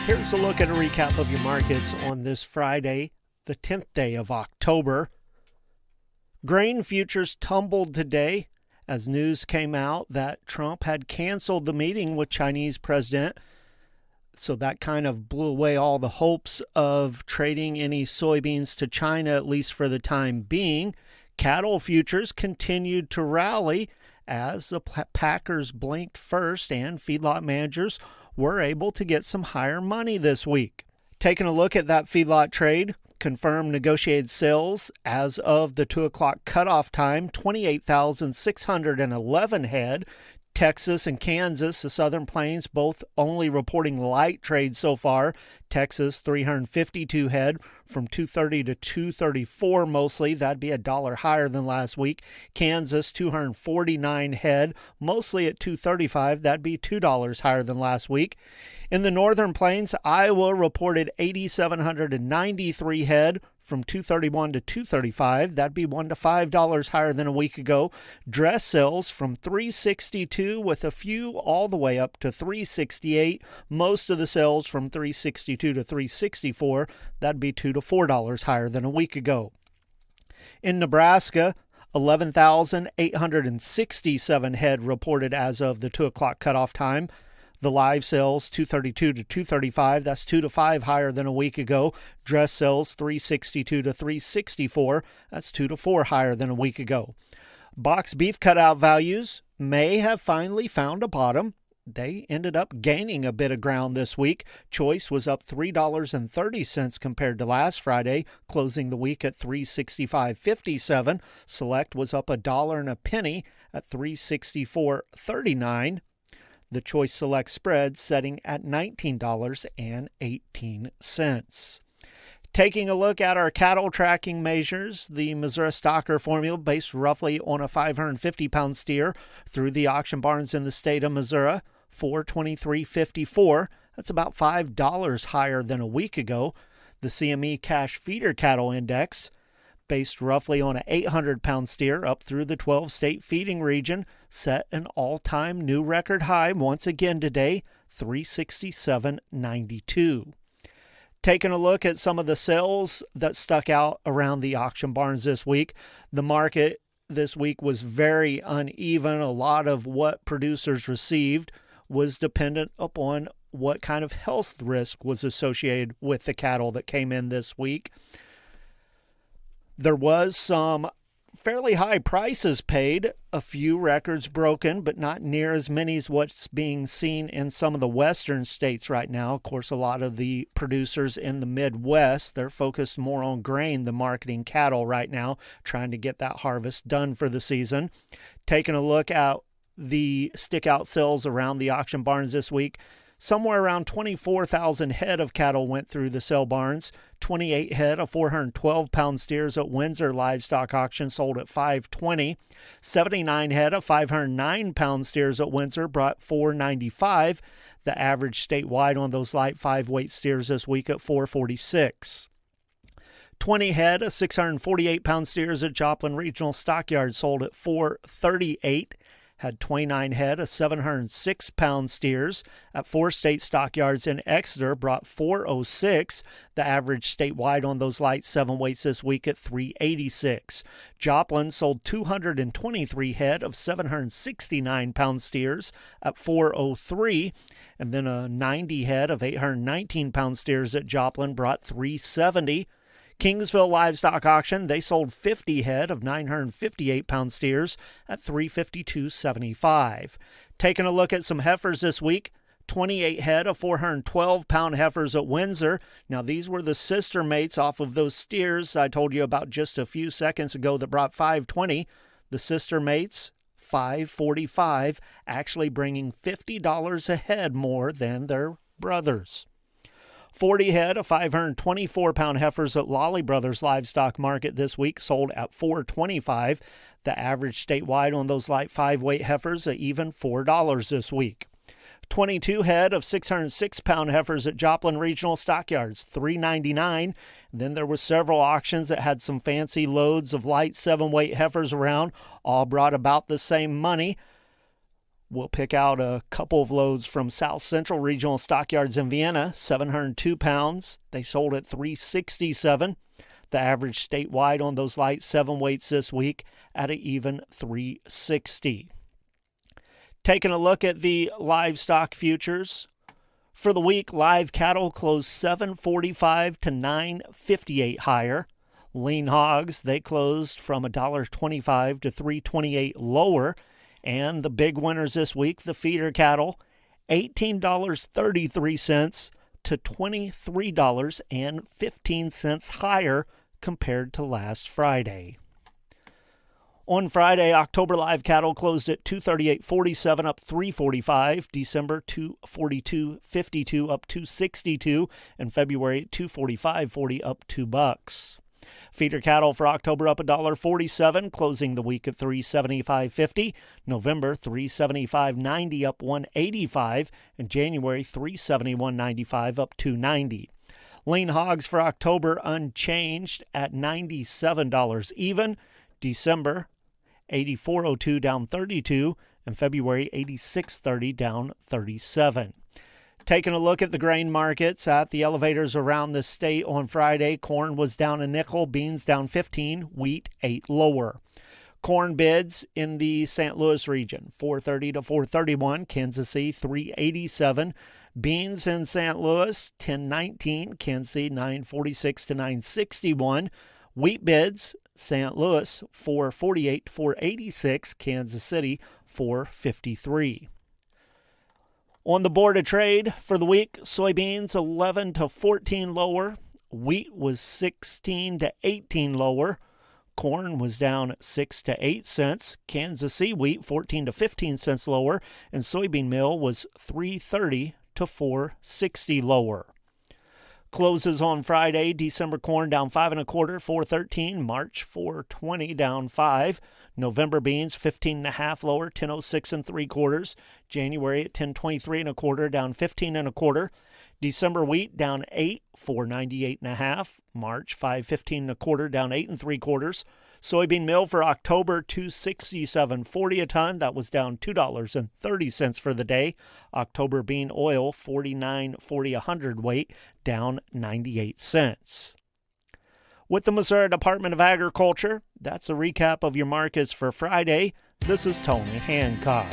Here's a look at a recap of your markets on this Friday, the 10th day of October. Grain futures tumbled today as news came out that Trump had canceled the meeting with Chinese President. So that kind of blew away all the hopes of trading any soybeans to China, at least for the time being. Cattle futures continued to rally as the packers blinked first and feedlot managers were able to get some higher money this week. Taking a look at that feedlot trade, confirmed negotiated sales as of the 2 o'clock cutoff time, 28,611 head. Texas and Kansas, the Southern Plains, both only reporting light trade so far. Texas, 352 head from 230 to 234 mostly. That'd be $1 higher than last week. Kansas, 249 head, mostly at 235. That'd be $2 higher than last week. In the Northern Plains, Iowa reported 8,793 head from 231 to 235. That'd be $1 to $5 higher than a week ago. Dress sales from 362 with a few all the way up to 368. Most of the sales from 362 to 364. That'd be $2 to $4 higher than a week ago. In Nebraska, 11,867 head reported as of the 2 o'clock cutoff time. The live sales, 232 to 235. That's $2 to $5 higher than a week ago. Dress sales, 362 to 364. That's $2 to $4 higher than a week ago. Box beef cutout values may have finally found a bottom. They ended up gaining a bit of ground this week. Choice was up $3.30 compared to last Friday, closing the week at $365.57. Select was up $1 and a penny at $364.39. The Choice Select spread setting at $19.18. Taking a look at our cattle tracking measures, the Missouri Stocker formula based roughly on a 550-pound steer through the auction barns in the state of Missouri, 423.54. That's about $5 higher than a week ago. The CME Cash Feeder Cattle Index, based roughly on an 800-pound steer up through the 12-state feeding region, set an all-time new record high once again today, 367.92. Taking a look at some of the sales that stuck out around the auction barns this week, the market this week was very uneven. A lot of what producers received was dependent upon what kind of health risk was associated with the cattle that came in this week. There was some fairly high prices paid, a few records broken, but not near as many as what's being seen in some of the western states right now. Of course, a lot of the producers in the Midwest, they're focused more on grain than marketing cattle right now, trying to get that harvest done for the season. Taking a look at the stick-out sales around the auction barns this week, somewhere around 24,000 head of cattle went through the sale barns. 28 head of 412-pound steers at Windsor Livestock Auction sold at $520. 79 head of 509-pound steers at Windsor brought $495. The average statewide on those light 5-weight steers this week at $446. 20 head of 648-pound steers at Joplin Regional Stockyard sold at $438. Had 29 head of 706-pound steers at 4 state stockyards in Exeter, brought $406. The average statewide on those light 7 weights this week at $386. Joplin sold 223 head of 769-pound steers at $403. And then a 90 head of 819-pound steers at Joplin brought $370. Kingsville Livestock Auction, they sold 50 head of 958-pound steers at $352.75. Taking a look at some heifers this week, 28 head of 412-pound heifers at Windsor. Now, these were the sister mates off of those steers I told you about just a few seconds ago that brought $520. The sister mates, $545, actually bringing $50 a head more than their brothers. 40 head of 524-pound heifers at Lolly Brothers Livestock Market this week sold at $425. The average statewide on those light 5-weight heifers at even $4 this week. 22 head of 606-pound heifers at Joplin Regional Stockyards, $399. Then there were several auctions that had some fancy loads of light 7-weight heifers around, all brought about the same money. We'll pick out a couple of loads from South Central Regional Stockyards in Vienna, 702 pounds. They sold at $367. The average statewide on those light 7 weights this week at an even $360. Taking a look at the livestock futures. For the week, live cattle closed $7.45 to $9.58 higher. Lean hogs, they closed from $1.25 to $3.28 lower. And the big winners this week, the feeder cattle, $18.33 to $23.15 higher compared to last Friday. On Friday, October live cattle closed at $238.47, up $3.45. December, $242.52, up $2.62. And February, $245.40, up $2. Feeder cattle for October up $1.47, closing the week at $375.50. November, $375.90, up $1.85. And January, $371.95, up $2.90. Lean hogs for October unchanged at $97 even. December, $84.02 down $32, and February $86.30 down $37. Taking a look at the grain markets at the elevators around the state on Friday, corn was down a nickel, beans down 15, wheat 8 lower. Corn bids in the St. Louis region, $4.30 to $4.31, Kansas City $3.87. Beans in St. Louis $10.19, Kansas City $9.46 to $9.61. Wheat bids, St. Louis $4.48 to $4.86, Kansas City $4.53. On the board of trade for the week, soybeans 11 to 14 lower, wheat was 16 to 18 lower, corn was down 6 to 8 cents, Kansas City wheat 14 to 15 cents lower, and soybean meal was 3.30 to 4.60 lower. Closes on Friday, December corn down 5 1/4, 4.13. March 4.20 down 5. November beans 15 1/2 lower, 10.06 3/4. January at 10.23 1/4 down 15 1/4. December wheat down 8, 4.98 1/2. March 5.15 1/4 down 8 3/4. Soybean meal for October, $267.40 a ton. That was down $2.30 for the day. October bean oil, $49.40 a hundredweight, down 98 cents. With the Missouri Department of Agriculture, that's a recap of your markets for Friday. This is Tony Hancock.